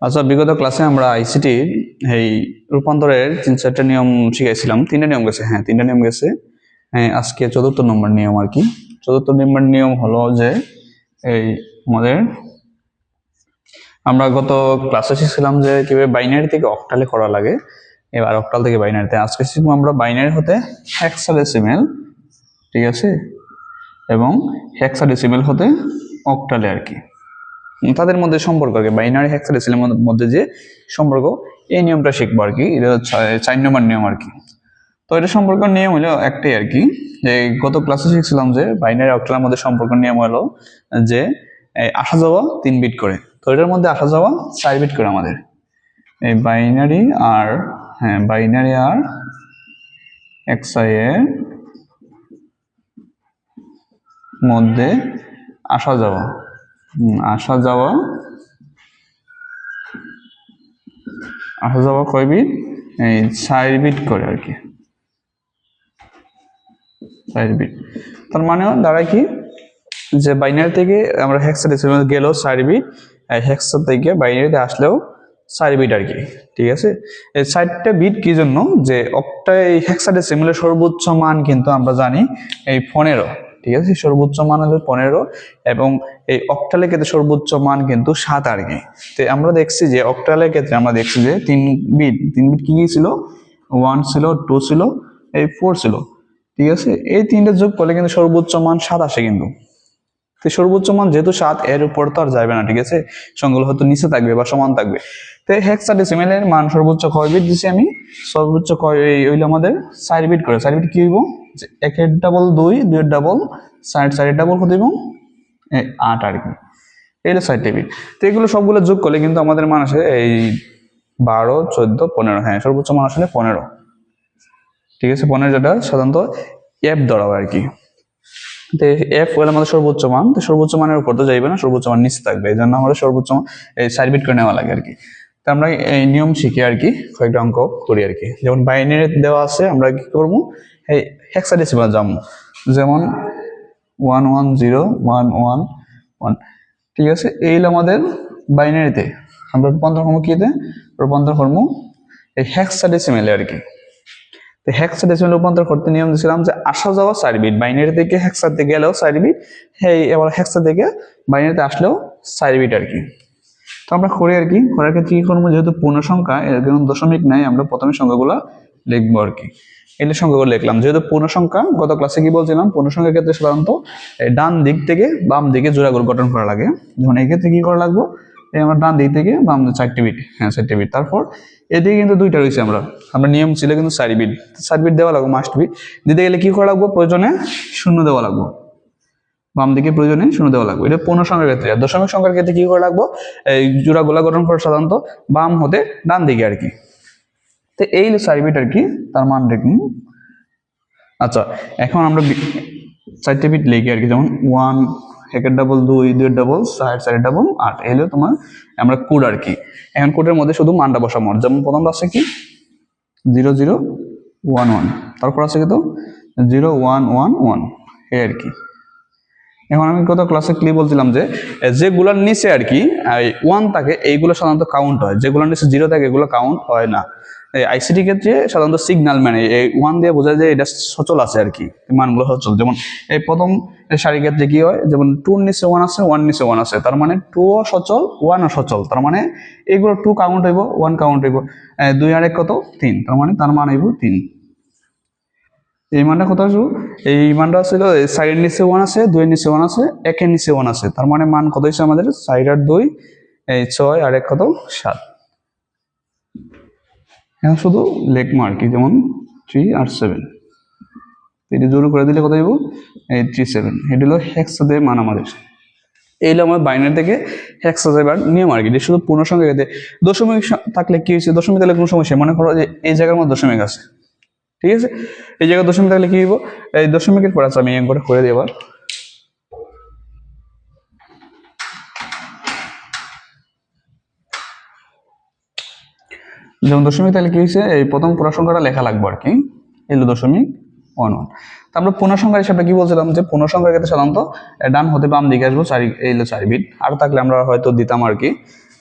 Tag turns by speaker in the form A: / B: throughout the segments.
A: আচ্ছা, বিগত ক্লাসে আমরা আইসিটির এই রূপান্তরের 3-4টা নিয়ম শিখাইছিলাম। 3টা নিয়ম গেছে, হ্যাঁ 3টা নিয়ম গেছে। আজকে 4র্থ নম্বর নিয়ম আর কি। 4র্থ নম্বর নিয়ম হলো যে এই আমাদের আমরা গত ক্লাসে শিখছিলাম যে কিভাবে বাইনারি থেকে অক্টালে করা লাগে। এবার অক্টাল থেকে বাইনারিতে আজকে শিখবো আমরা বাইনারি হতে হেক্সাডেসিমেল, ঠিক আছে, এবং হেক্সাডেসিমেল হতে অক্টালে আর কি। তাদের মধ্যে সম্পর্ক আর কি, বাইনারি হেক্সাডেসিমেলের মধ্যে যে সম্পর্ক, এই নিয়মটা শিখবো আর কি। এটা 4 নম্বর নিয়ম আর কি। তো এটা সম্পর্ক নিয়ম হলো একটাই আর কি, যে গত ক্লাসে শিখছিলাম যে বাইনারি অক্টালের মধ্যে সম্পর্ক নিয়ম হলো যে আসা যাওয়া 3 বিট করে। তো এটার মধ্যে আসা যাওয়া 4 বিট করে আমাদের এই বাইনারি আর বাইনারি আর এক্সআই এর মধ্যে আসা যাওয়া কয় বিট? এই 4 বিট করে আর কি, 4 বিট। তার মানে দাঁড়ায় কি, যে বাইনারি থেকে আমরা হেক্সাডেসিমেল গেলেও 4 বিট, হেক্সা থেকে বাইনারিতে আসলেও 4 বিট আর কি, ঠিক আছে। এই 4টা বিট কি জন্য, যে এই হেক্সাডেসিমেলের সর্বোচ্চ মান কিন্তু আমরা জানি এই 15, ঠিক আছে, সর্বোচ্চ মান হলো 15, এবং এই অক্টালের ক্ষেত্রে সর্বোচ্চ মান কিন্তু 7 আর কি। তো আমরা দেখছি যে অক্টালের ক্ষেত্রে আমরা দেখছি যে 3 বিট কি ছিল, 1 ছিল, 2 ছিল, এই 4 ছিল, ঠিক আছে। এই 3টা যোগ করলে কিন্তু সর্বোচ্চ মান 7 আসে কিন্তু। তো সর্বোচ্চ মান যেহেতু 7, এর উপর তো আর যাবে না, ঠিক আছে, সংখ্যাগুলো হয়তো নিচে থাকবে বা সমান থাকবে। তো হেক্সাডেসিমেলের মান সর্বোচ্চ কয় বিট দিছি আমি, সর্বোচ্চ হইলো আমাদের 4 বিট করে। 4 বিট কি হইব, 1 ডাবল 2, 2 ডাবল 4, 4 ডাবল কত দিব 8 আর কি। এইটা 4টা বিট। তো এগুলো সবগুলো যোগ করলে কিন্তু আমাদের মান আসে এই 12, 14, 15, হ্যাঁ সর্বোচ্চ মান আসলে 15, ঠিক আছে। 15 যেটা সাধারণত এফ ধরা হয় আর কি। তো এফ হলে আমাদের সর্বোচ্চ মান, তো সর্বোচ্চ মানের উপর তো যাইবে না, সর্বোচ্চ মান নিচে থাকবে, এই জন্য আমাদের সর্বোচ্চ এই 4 বিট করে নেওয়া লাগে আর কি। তো আমরা এই নিয়ম শিখি আর কি, কয়েকটা অঙ্ক করি আর কি। যেমন বাইনারি দেওয়া আছে, আমরা কি করবো, এই হেক্সাডেসিমাল যাবো, যেমন 1101111, ঠিক আছে। এই হলো আমাদের বাইনারিতে, আমরা রূপান্তর করবো কিতে, রূপান্তর করবো এই হেক্সাডেসিমেলে আর কি। তো হেক্সাডেসিমেল রূপান্তর করতে নিয়ম দিয়েছিলাম যে আসা যাওয়া 4 বিট, বাইনারি থেকে হেক্সাতে গেলেও 4 বিট, এবার হেক্সা থেকে বাইনারিতে আসলেও 4 বিট আর কি। তো আমরা করি আর কি, করার ক্ষেত্রে কি করবো, যেহেতু পূর্ণ সংখ্যা এর কোনো দশমিক নাই, আমরা প্রথমে সংখ্যাগুলো লিখবো আর কি। এগুলো সংখ্যাগুলো লিখলাম, যেহেতু পূর্ণ সংখ্যা, গত ক্লাসে কি বলছিলাম, পূর্ণ সংখ্যার ক্ষেত্রে সাধারণত ডান দিক থেকে বাম দিকে জোড়াগুলো গঠন করা লাগে। যেমন এই ক্ষেত্রে কি করা লাগবে, আমরা ডান দিক থেকে বাম 4টি বিট, হ্যাঁ 4টি বিট। তারপর এদিকে কিন্তু 2টা রয়েছে, আমরা নিয়ম ছিল কিন্তু 4 বিট, 4 বিট দেওয়া লাগবে, মাস্ট বি। দিতে গেলে কি করা লাগবে, প্রয়োজনে 0 দেওয়া লাগবে, বাম দিকে প্রয়োজনে 0 দেওয়া লাগবে। এটা পূর্ণ সংখ্যার ক্ষেত্রে। আর দশমিক সংখ্যার ক্ষেত্রে কি করা লাগবে, এই জোড়াগুলা গঠন করে সাধারণত বাম হতে ডান দিকে আর কি। তো এই 4 বিট আর কি, তার মান দেখুন। আচ্ছা, এখন আমরা 4টে বিট লিখি আর কি, যেমন 1, 1 ডাবল 2, 2 ডাবল 4, 4 ডাবল 8, এলো তোমার আমরা কোড আর কি। এখন কোডের মধ্যে শুধু মানটা বসাবো, যেমন প্রথমটা আছে কি 0011, তারপর আছে কিন্তু 0111, এই আর কি। এখন আমি গত ক্লাসে কি বলছিলাম, যে যেগুলোর নিচে আর কি 1 থাকে এইগুলো সাধারণত কাউন্ট হয়, যেগুলোর নিচে 0 থাকে এগুলো কাউন্ট হয় না। আইসিটি ক্ষেত্রে সাধারণত সিগন্যাল মানে এই 1 দিয়ে বোঝায় যে এটা সচল আছে আর কি, মানগুলো সচল। যেমন এই প্রথম সারির ক্ষেত্রে কি হয়, যেমন 2 নিচে 1 আছে, 1 নিচে 1 আছে, তার মানে 2 ও সচল, 1 ও সচল, তার মানে এগুলো 2 কাউন্ট হইব, 1 কাউন্ট হইব। 2 আর 1 কত 3, তার মানে তার মান হইব 3। এই মানটা কত আসবো, এই মানটা ছিল 4 এর নিচে 1 আছে, 2 এর নিচে 1 আছে, 1 এর নিচে 1 আছে, তার মানে মান কত হয়েছে আমাদের 4 আর 2, এই 6 আর 1 কত 7। এখন শুধু লিখবো আর কি, যেমন 3 আর 7, এটি জোর করে দিলে কত হইব, এই 37। এটি হলো হেক্সাডেসিমেল মান আমাদের। এই হলো আমার বাইনারি থেকে হেক্সাডেসিমেল নিয়ম আর কি। শুধু পূর্ণ সংখ্যা ক্ষেত্রে দশমিক থাকলে কি হয়েছে, দশমিক থাকলে কোনো সমস্যা, মনে করো যে এই জায়গার মধ্যে দশমিক আছে, ঠিক আছে, এই জায়গায় দশমিক থাকলে কি হইব, এই দশমিকের পর আছে, আমি করে দিই আবার। যেমন দশমিক তাহলে কি হয়েছে, এই প্রথম পুরো সংখ্যাটা লেখা লাগবে আর কি, এলো 0.11। আমরা পূর্ণ সংখ্যার হিসাবে কি বলছিলাম, যে পূর্ণ সংখ্যার ক্ষেত্রে সাধারণত ডান হতে বাম দিকে আসবো 4, এই হলো 4 বিট। আর থাকলে আমরা হয়তো দিতাম আর কি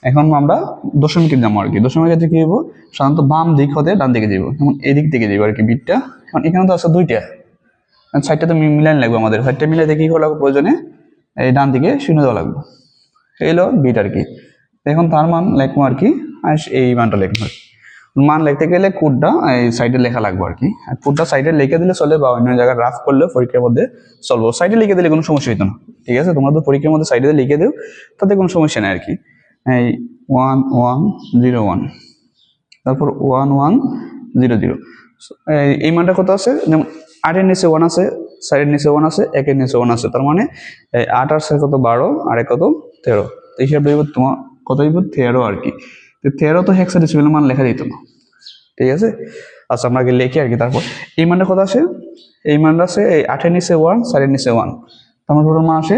A: এখন আমরা দশমিকে যাবো আর কি। দশমিকে ক্ষেত্রে কি হইব, সাধারণত বাম দিক হতে ডান দিকে যাব, যেমন এদিক থেকে যাবো আর কি বিটটা। এখন এখানে তো আছে দুইটা, সাইডটা তো মিলান লাগবে আমাদের, সাইডটা মিলাইতে কি করা লাগবে, প্রয়োজনে এই ডান দিকে শূন্য দেওয়া লাগবে, এই হলো বিট আর কি। এখন তার মান লিখবো আর কি, আর এই মানটা লিখবো। মান লিখতে গেলে কোডটা এই সাইডে লেখা লাগবে আর কি। আর কোডটা সাইডে লিখে দিলে চলে, বা অন্য জায়গায় রাফ করলে পরীক্ষার মধ্যে চলবো। সাইডে লিখে দিলে কোনো সমস্যা হইতো না, ঠিক আছে। তোমরা তো পরীক্ষার মধ্যে সাইডে লিখে দিও, তাতে কোনো সমস্যা নেই আর কি। এই 1 1 0 1, তারপর 1 1 0 0, এই মানটা কত আছে, যেমন 8 এর নিচে 1 আছে, 4 এর নিচে 1 আছে, 1 এর নিচে 1 আছে, তার মানে 8 আর 4 কত 12, আর 1 কত 13, তো হিসাব দিব তোমার কত হইব 13 আর কি। তো 13 তো হেক্সাডেসিমাল মান লেখা দিত না, ঠিক আছে। আচ্ছা আমরা আগে লিখি আর কি। তারপর এই মানটা কত আসে, এই মানটা আছে এই 8 এর নিচে 1, 4 এর নিচে 1, তার টোটাল মান আসে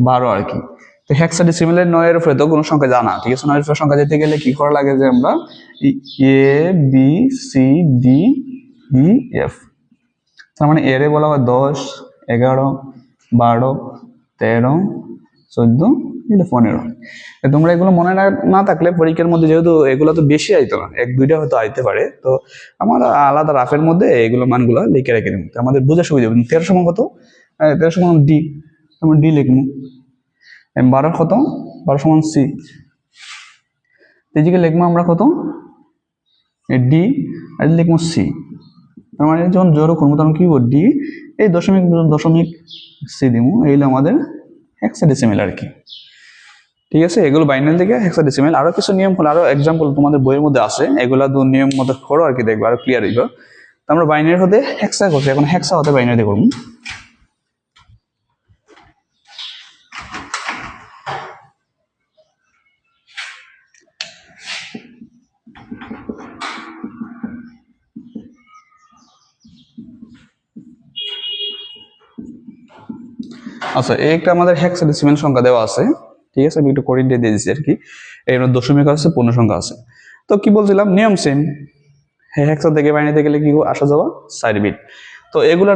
A: 12 আর কি। তো হেক্সাডেসিমালের 9 এর উপরে তো কোনো সংখ্যা জানা, ঠিক আছে। 9 এর উপরে সংখ্যা যেতে গেলে কি করা লাগে, যে আমরা A B C D E F, তার মানে এর বলা হয় 10 11 12 13 14 15। তোমরা এগুলো মনে না থাকলে পরীক্ষার মধ্যে, যেহেতু এগুলো তো বেশি আইতো না, 1 2টা হয়তো আইতে পারে, তো আমরা আলাদা রাফের মধ্যে এগুলো মানগুলো লিখে রেখে দিব, আমাদের বোঝা সুবিধা হবে। 13 সমান কত, 13 সমান ডি, আমরা ডি লিখবো। 12 কত, 12 সমান সি, এদিকে লিখবো আমরা কত ডি, আর লিখবো সি। তার মানে যখন জোড়ো করবো তখন কি করবো, ডি এই দশমিক দশমিক সি দিব, এইগুলো আমাদের হেক্সাডেসিমাল আর কি, ঠিক আছে। এগুলো বাইনারি থেকে হেক্সাডেসিমাল। আরো কিছু নিয়ম হলো, আরো এক্সাম্পল তোমাদের বইয়ের মধ্যে আছে, এগুলা তো নিয়ম মতো করো আর কি, দেখবো আরো ক্লিয়ার হইব। আমরা বাইনারি হতে হেক্সা করছি, এখন হেক্সা হতে বাইনারি করবো। আচ্ছা এই একটা আমাদের হেক্সাডেসিমাল সংখ্যা দেওয়া আছে, ঠিক আছে। আমি একটু কোডিং দিয়ে দিয়েছি আর কি। এর দশমিক আছে, পূর্ণ সংখ্যা আছে। তো কি বলছিলাম, নিয়ম সেম, হেক্সা থেকে বাইনারিতে গেলে কি আসা যাওয়া 4 বিট। তো এগুলো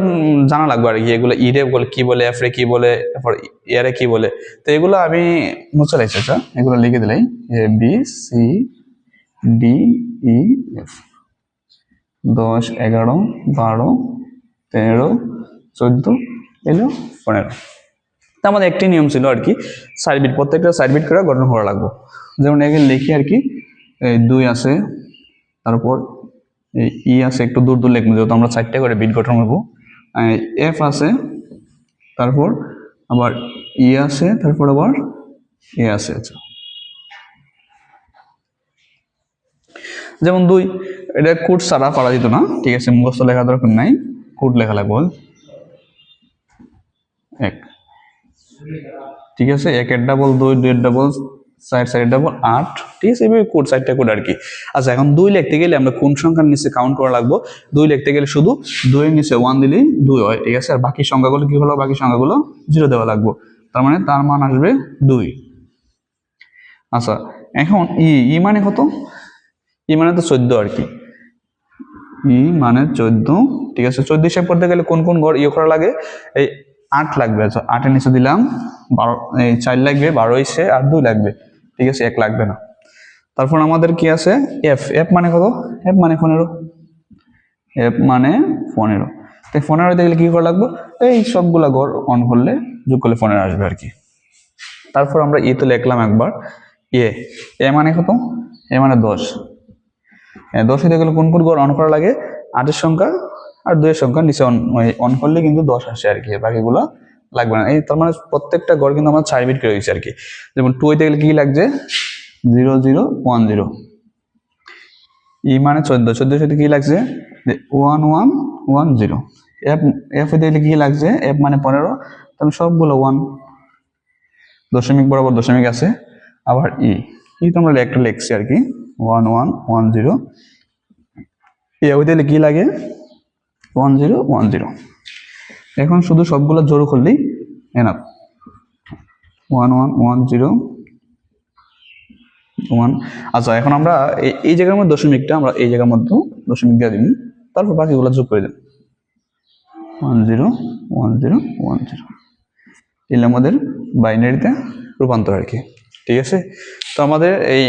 A: জানা লাগবে আর কি, এগুলো ইরে বলে কি বলে, এফ রে কি বলে, এরপর ইয়ারে কি বলে। তো এগুলো আমি মুছে লাগছে, আচ্ছা এগুলো লিখে দিলাই, A B C D E F, 10 11 12 13 14 এলো 15। আমাদের একটি নিয়ম ছিল আর কি, 4 বিট, প্রত্যেকটা 4 বিট করে গঠন করা লাগবে। যেমন এখানে লিখি আর কি, 2 আছে, তারপর ই আছে, একটু দূর দূর লিখবো যেহেতু আমরা 4টা করে বিট গঠন করবো। এফ আছে, তারপর আবার ই আছে, তারপর আবার এ আছে। আচ্ছা যেমন 2, এটা কোড ছাড়া পারা যেত না, ঠিক আছে, মুখস্থ লেখা দরকার নাই, কোড লেখা লাগবে 1, ঠিক আছে। 1 এর ডাবল 2, 2 এর ডাবল 4, 4 এর ডাবল 8, ঠিক আছে। এইভাবে কোড 4টা কোড আর কি। আচ্ছা এখন 2 লিখতে গেলে আমরা কোন সংখ্যার নিচে কাউন্ট করা লাগবে, 2 লিখতে গেলে শুধু 2 এর নিচে 1 দিলেই 2 হয়, ঠিক আছে। আর বাকি সংখ্যাগুলো কি হলো, বাকি সংখ্যাগুলো 0 দেওয়া লাগবে, তার মানে তার মান আসবে 2। আচ্ছা এখন ই মানে কত, ই মানে তো 14 আর কি, ই মানে 14, ঠিক আছে। 14 হিসাব করতে গেলে কোন কোন ঘর ইয়ে করা লাগে, এই 8 লাগবে, আচ্ছা 8 এর নিচে দিলাম 12, এই 4 লাগবে, 12 হইছে, আর 2 লাগবে, ঠিক আছে, 1 লাগবে না। তারপর আমাদের কি আছে এফ, এফ মানে কত, এফ মানে 15, এফ মানে 15। তাই 15 দেখলে কি করা লাগবে, এই সবগুলা ঘর অন করলে যোগ করলে 15 আসবে আর কি। তারপর আমরা ই তো লিখলাম একবার, এ মানে কত, এ মানে 10, 10 হইতে গেলে কোন কোন ঘর অন করা লাগে, 8 এর সংখ্যা আর 2 এর সংখ্যা নিচে অন করলে কিন্তু 10 আসে আর কি, বাকিগুলো লাগবে না। এই তার মানে প্রত্যেকটা ঘর কিন্তু আমরা 4 বিট করে দিয়েছি আর কি। যেমন 2 হইতে গেলে কি লাগছে 0 0 1 0, ই মানে 14, 14 সাথে কি লাগছে 1 1 1 0, এফ, এফ হইতে গেলে কি লাগছে, এফ মানে 15, তাহলে সবগুলো 1, দশমিক বরাবর দশমিক আছে। আবার ই তো আমরা একটা লিখছি আর কি, 1 1 1 0, এ হইতে গেলে কি লাগে 1 0 1 0। এখন শুধু সবগুলো জোর করলেই এনাফ, 1 1 1 0 1। আচ্ছা এখন আমরা এই জায়গার মধ্যে দশমিকটা আমরা এই জায়গার মধ্যে দশমিক দিয়ে দিন, তারপর বাকিগুলো যোগ করে দেন, 1 0 1 0 1 0, এগুলো আমাদের বাইনারিতে রূপান্তর আর কি। ঠিক আছে। তো আমাদের এই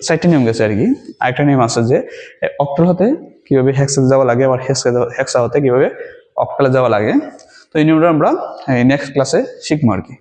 A: 4টি নিয়ম গেছে আর কি। আরেকটা নিয়ম আছে যে অক্টাল হতে কিভাবে হেক্সা যাওয়া লাগে, আবার হেক্সা হতে কিভাবে অক্টালে যাওয়া লাগে। তো এই নিয়মটা আমরা নেক্সট ক্লাসে শিখবো আর কি।